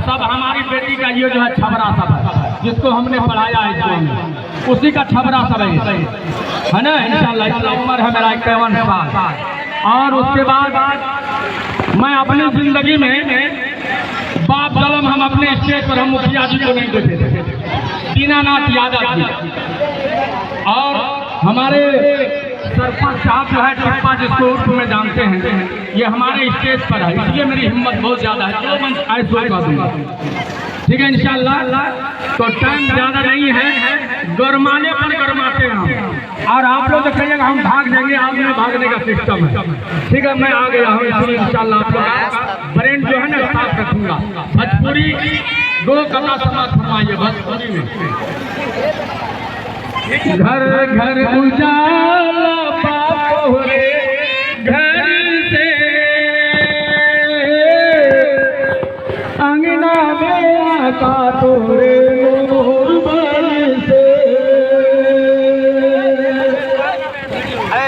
सब हमारी बेटी का ये जो है छबरा सब है, जिसको हमने पढ़ाया है स्कूल में, उसी का छबरा सब है ना। इंशाल्लाह इतना उम्र है मेरा 51 साल। और उसके बाद मैं अपनी जिंदगी में बाप कलम हम अपने स्टेज पर हम मुखिया जी को नहीं देते थे, दीनानाथ यादव जी और हमारे सरपंच साहब जो है टिप्पा जिसको उर्फ में जानते हैं, ये हमारे स्टेज पर है, इसलिए मेरी हिम्मत बहुत ज़्यादा है। जो मन आए सो कर दूंगा, ठीक है इंशाल्लाह। तो टाइम ज़्यादा नहीं है, गरमाने पर गरमाते हैं हम, और आप लोग कहिएगा हम भाग जाएंगे, आज में भागने का सिस्टम है, ठीक है। मैं आ गया हूँ, इसलिए इंशाल्लाह आप लोग ब्रेन जो है ना साफ रखूंगा। भोजपुरी 2 कथा समाज फरमाइए भोजपुरी में। घर घर उजाला बापो रे घर से, अंगना में आका तोरे नूर बरसे।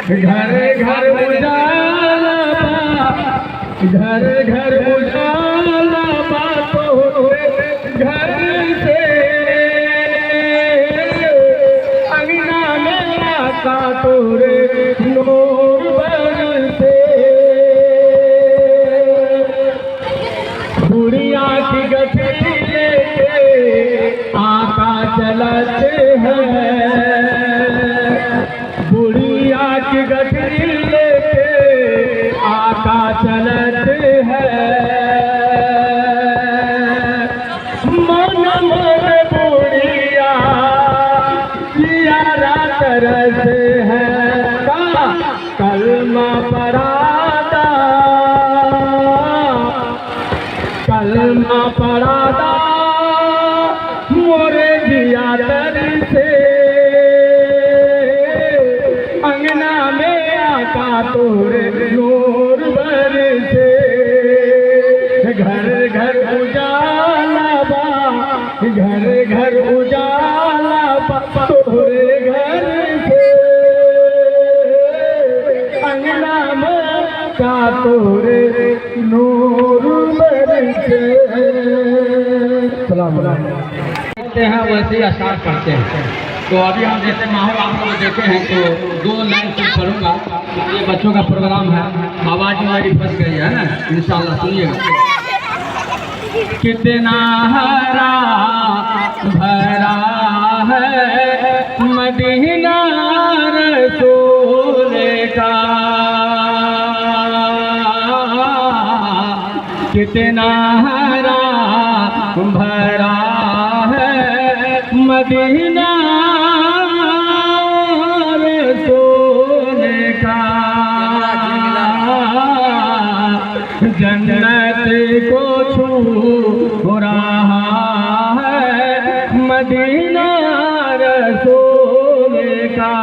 घर घर उजाला घर घर उजाला बापो रे घर से, का तोरे नूर बरसे। बुढ़िया की गठरी लेके आका चलते हैं, बुढ़िया की गठरी लेके आका चलते हैं। मन मन बुढ़िया तरस है कलमा परादा, कलमा परादा मोरे जिया तरसे। अंगना में आका तोरे नूर बरसे। घर घर उजाला बा, घर घर उजाला बा तोरे घर से, अंगना में का तोरे नूर बरसे। सलाम करते हैं वैसे ही स्टार्ट करते हैं। तो अभी हम जैसे माहौल आप लोग देखे हैं, तो 2 लाइन से पढ़ूंगा। ये बच्चों का प्रोग्राम है, आवाज मेरी फंस गई है ना, इंशाल्लाह सुनिएगा। कितना हरा भरा है मदीना रसूल का, कितना हरा भरा है मदीना रसूल का। जन्नत को छू रहा है मदीना रसूल का,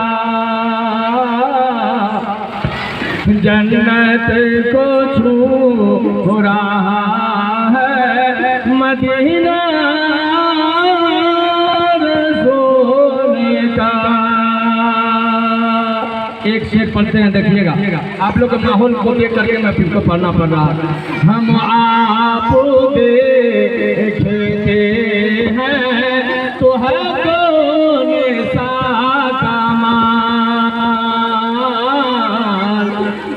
जन्नत को छू रहा है मदीना रसूल का। एक शेर पढ़ते हैं, देखिएगा आप लोग के माहौल को देख करके मैं फिर को पढ़ना पड़ रहा है। हम आप देखते हैं तो है कौन सा कमाल,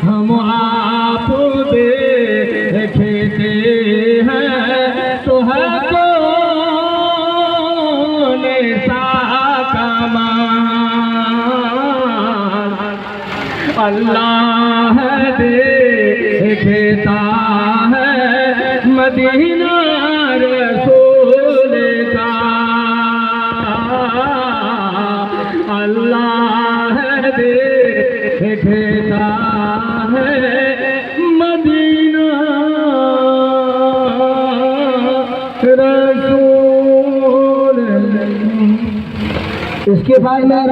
हम आप देखते हैं तो है कौन सा कमाल। अल्लाह देखता है मदीना रसूल का, अल्लाह देखता है मदीना रसूल। इसके बाद मैं